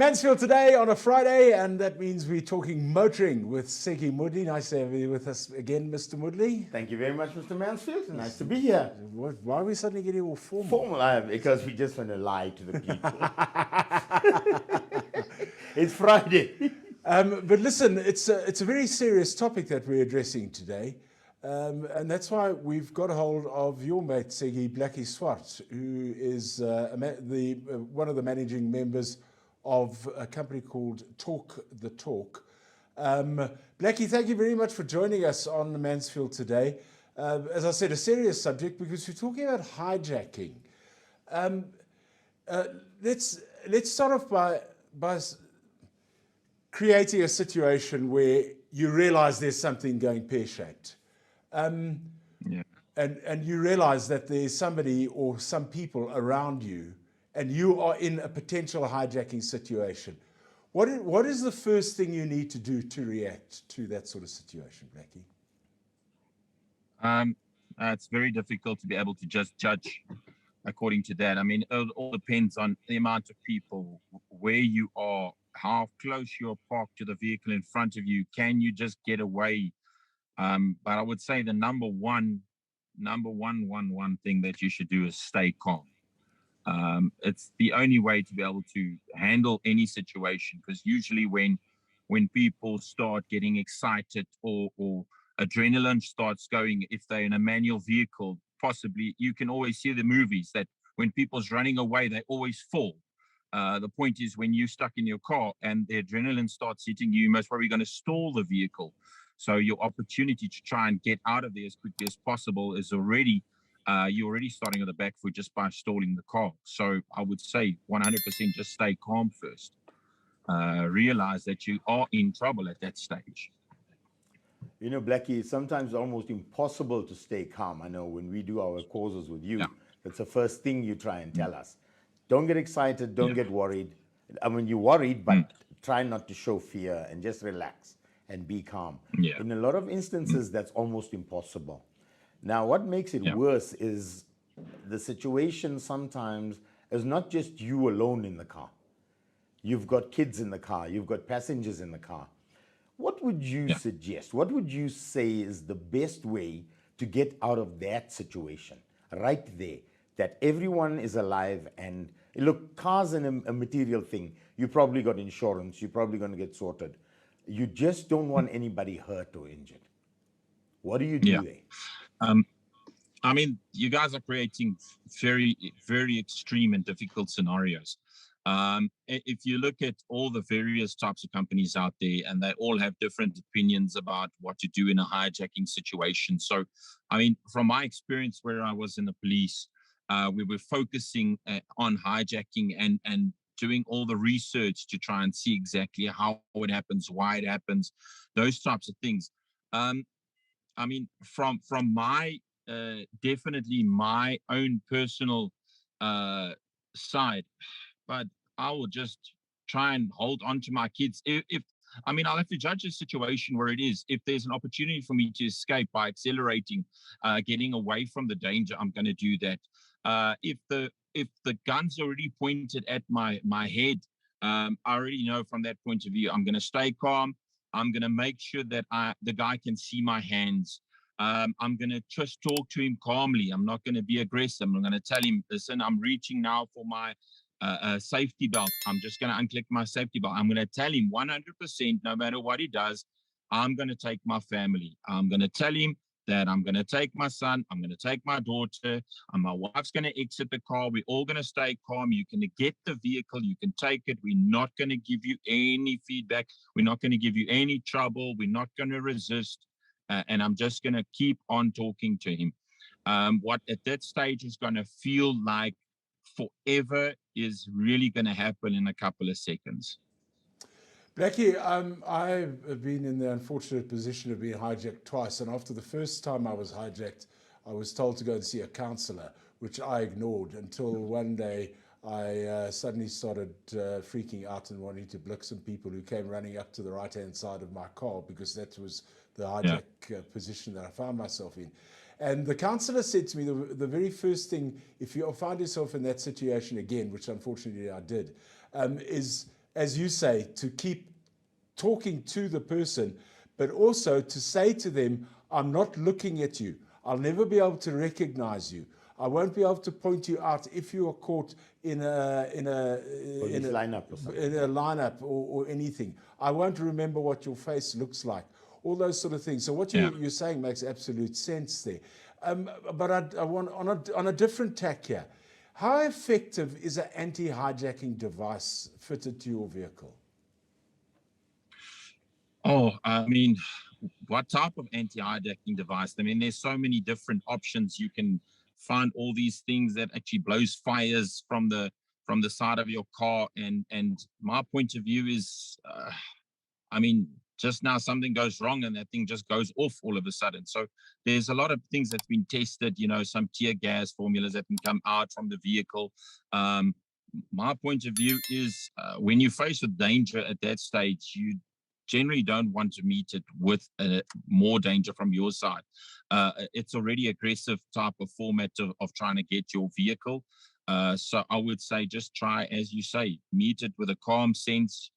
Mansfield today on a Friday, and that means we're talking motoring with Seki Mudley. Nice to have you with us again, Mr. Mudley. Thank you very much, Mr. Mansfield. Nice to be here. Why are we suddenly getting all formal? Formal, because we just want to lie to the people. It's Friday. But listen, it's a very serious topic that we're addressing today. And that's why we've got a hold of your mate, Segi Blackie Swart, who is one of the managing members of a company called Talk the Talk. Blackie, thank you very much for joining us on Mansfield today. As I said, a serious subject because we're talking about hijacking. Let's start off by creating a situation where you realize there's something going pear-shaped. And you realize that there's somebody or some people around you and you are in a potential hijacking situation. What is the first thing you need to do to react to that sort of situation, Blackie? It's very difficult to be able to just judge according to that. I mean, it all depends on the amount of people, where you are, how close you're parked to the vehicle in front of you. Can you just get away? But I would say the number one thing that you should do is stay calm. It's the only way to be able to handle any situation, because usually when people start getting excited or adrenaline starts going, if they're in a manual vehicle, possibly you can always see the movies that when people's running away, they always fall. The point is, when you're stuck in your car and the adrenaline starts hitting you, you're most probably going to stall the vehicle. So your opportunity to try and get out of there as quickly as possible is already, you're already starting on the back foot just by stalling the car. So I would say 100% just stay calm first. Realize that you are in trouble at that stage. You know, Blackie, it's sometimes almost impossible to stay calm. I know when we do our causes with you, that's the first thing you try and tell us. Don't get excited, don't get worried. I mean, you're worried, but try not to show fear and just relax and be calm. In a lot of instances, that's almost impossible. Now, what makes it worse is the situation sometimes is not just you alone in the car. You've got kids in the car, you've got passengers in the car. What would you suggest? What would you say is the best way to get out of that situation right there, that everyone is alive? And look, cars are a material thing. You probably got insurance, you're probably going to get sorted. You just don't want anybody hurt or injured. What do you do there? I mean, you guys are creating very, very extreme and difficult scenarios. If you look at all the various types of companies out there, and they all have different opinions about what to do in a hijacking situation. So, I mean, from my experience where I was in the police, we were focusing on hijacking and doing all the research to try and see exactly how it happens, why it happens, those types of things. I mean, from my definitely my own personal side, but I will just try and hold on to my kids. If I mean, I'll have to judge the situation where it is. If there's an opportunity for me to escape by accelerating, getting away from the danger, I'm going to do that. If the gun's already pointed at my head, I already know from that point of view, I'm going to stay calm. I'm going to make sure that the guy can see my hands. I'm going to just talk to him calmly. I'm not going to be aggressive. I'm going to tell him, listen, I'm reaching now for my safety belt. I'm just going to unclick my safety belt. I'm going to tell him 100%, no matter what he does, I'm going to take my family. I'm going to tell him that I'm going to take my son, I'm going to take my daughter, and my wife's going to exit the car. We're all going to stay calm. You can get the vehicle, you can take it. We're not going to give you any feedback. We're not going to give you any trouble. We're not going to resist. And I'm just going to keep on talking to him. What at that stage is going to feel like forever is really going to happen in a couple of seconds. Blackie, I've been in the unfortunate position of being hijacked twice, and after the first time I was hijacked, I was told to go and see a counselor, which I ignored until one day I suddenly started freaking out and wanting to blick some people who came running up to the right-hand side of my car, because that was the hijack position that I found myself in. And the counselor said to me, the very first thing, if you find yourself in that situation again, which unfortunately I did, is as you say, to keep talking to the person, but also to say to them, I'm not looking at you. I'll never be able to recognize you. I won't be able to point you out if you are caught in a lineup or something. In a lineup or anything. I won't remember what your face looks like. All those sort of things. So what you're saying makes absolute sense there. But I want on a different tack here. How effective is an anti-hijacking device fitted to your vehicle? Oh, I mean, what type of anti-hijacking device? I mean, there's so many different options. You can find all these things that actually blows fires from the side of your car. And my point of view is, I mean, just now something goes wrong and that thing just goes off all of a sudden. So there's a lot of things that's been tested, you know, some tear gas formulas that can come out from the vehicle. My point of view is when you face with danger at that stage, you generally don't want to meet it with more danger from your side. It's already aggressive type of format of trying to get your vehicle. So I would say just try, as you say, meet it with a calm sense,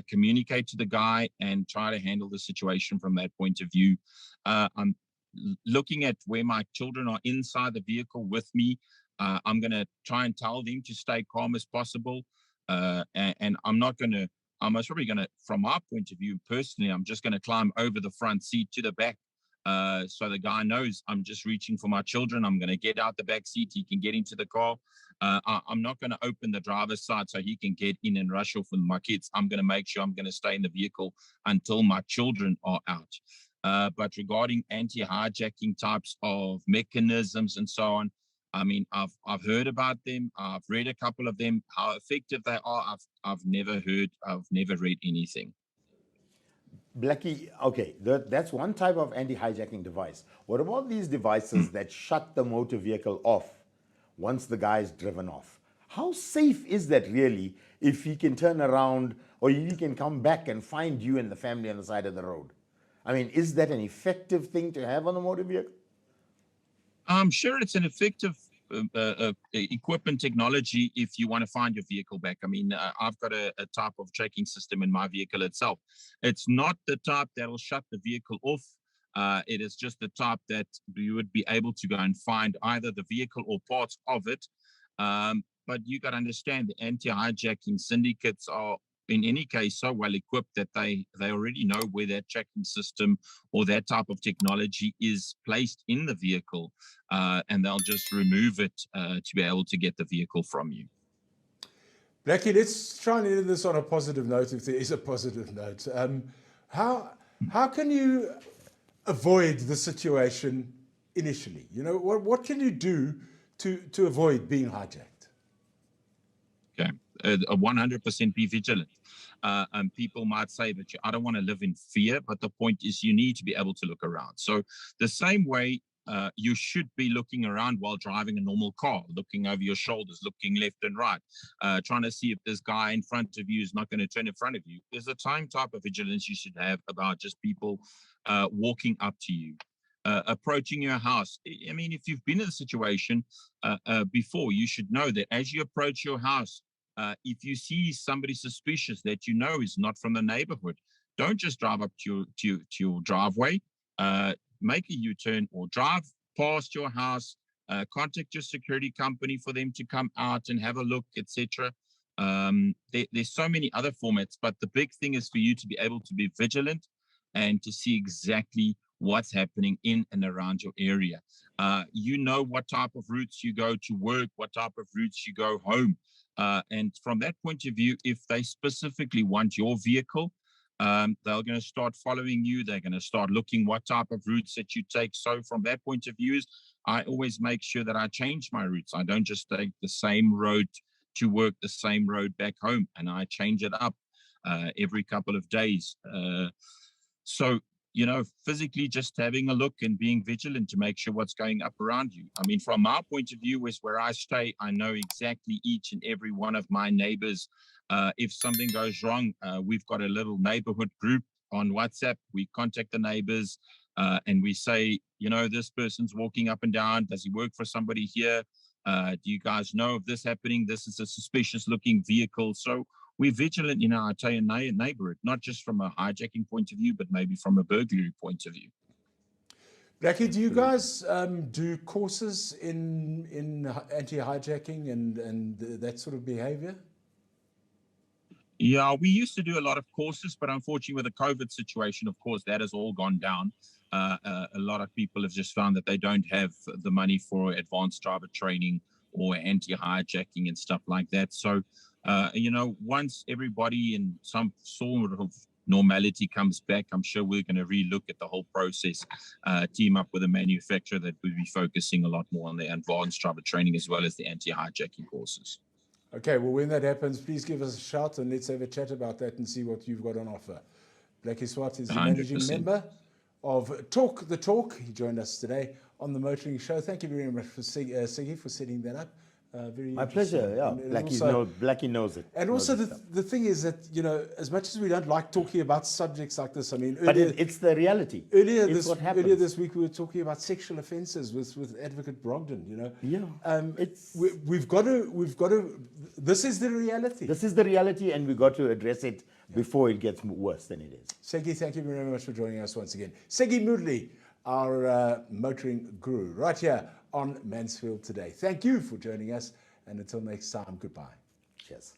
communicate to the guy and try to handle the situation from that point of view. I'm looking at where my children are inside the vehicle with me. I'm going to try and tell them to stay calm as possible. And I'm not going to, I'm most probably going to, from my point of view, personally, I'm just going to climb over the front seat to the back. So the guy knows I'm just reaching for my children. I'm going to get out the back seat. He can get into the car. I'm not going to open the driver's side so he can get in and rush off with my kids. I'm going to make sure I'm going to stay in the vehicle until my children are out. But regarding anti-hijacking types of mechanisms and so on, I mean, I've heard about them. I've read a couple of them. How effective they are, I've never read anything. Blackie, okay, that's one type of anti-hijacking device. What about these devices that shut the motor vehicle off once the guy is driven off? How safe is that really if he can turn around or he can come back and find you and the family on the side of the road? I mean, is that an effective thing to have on a motor vehicle? I'm sure it's an effective equipment technology if you want to find your vehicle back. I mean, I've got a type of tracking system in my vehicle itself. It's not the type that will shut the vehicle off. It is just the type that you would be able to go and find either the vehicle or parts of it. But you got to understand the anti-hijacking syndicates are, in any case, so well equipped that they already know where that tracking system or that type of technology is placed in the vehicle, and they'll just remove it to be able to get the vehicle from you. Blackie, let's try and end this on a positive note, if there is a positive note. How can you avoid the situation initially? You know, what can you do to avoid being hijacked? Okay, 100% be vigilant. And people might say that I don't want to live in fear, but the point is you need to be able to look around. So the same way you should be looking around while driving a normal car, looking over your shoulders, looking left and right, trying to see if this guy in front of you is not going to turn in front of you. There's a type of vigilance you should have about just people walking up to you. Approaching your house. I mean, if you've been in a situation before, you should know that as you approach your house, if you see somebody suspicious that you know is not from the neighborhood, don't just drive up to your driveway. Make a U-turn or drive past your house. Contact your security company for them to come out and have a look, etc. There's so many other formats, but the big thing is for you to be able to be vigilant and to see exactly what's happening in and around your area. You know what type of routes you go to work, what type of routes you go home. And from that point of view, if they specifically want your vehicle, they're going to start following you. They're going to start looking what type of routes that you take. So from that point of view, I always make sure that I change my routes. I don't just take the same road to work, the same road back home, and I change it up every couple of days. So, you know, physically just having a look and being vigilant to make sure what's going up around you. I mean, from our point of view, is where I stay, I know exactly each and every one of my neighbors. If something goes wrong, we've got a little neighborhood group on WhatsApp. We contact the neighbors and we say, you know, this person's walking up and down. Does he work for somebody here? Do you guys know of this happening? This is a suspicious looking vehicle. So we're vigilant in our entire neighborhood, not just from a hijacking point of view, but maybe from a burglary point of view. Blackie, do you guys do courses in anti-hijacking and that sort of behavior? Yeah, we used to do a lot of courses, but unfortunately with the COVID situation, of course, that has all gone down. A lot of people have just found that they don't have the money for advanced driver training or anti-hijacking and stuff like that. So, once everybody in some sort of normality comes back, I'm sure we're going to relook at the whole process, team up with a manufacturer that will be focusing a lot more on the advanced driver training as well as the anti-hijacking courses. Okay, well, when that happens, please give us a shout and let's have a chat about that and see what you've got on offer. Blackie Swart is the 100%. managing member of Talk the Talk. He joined us today on the Motoring Show. Thank you very much for Siggy for setting that up. Very My pleasure, yeah. Blackie knows it. And also the thing is that, as much as we don't like talking about subjects like this, I mean, but it's the reality. Earlier this week we were talking about sexual offences with Advocate Brogdon, Yeah. We've got to, this is the reality. This is the reality, and we've got to address it before it gets worse than it is. Seggy, thank you very much for joining us once again. Seggy Moodley, our motoring guru, right here on Mansfield Today. Thank you for joining us, and until next time, goodbye. Cheers.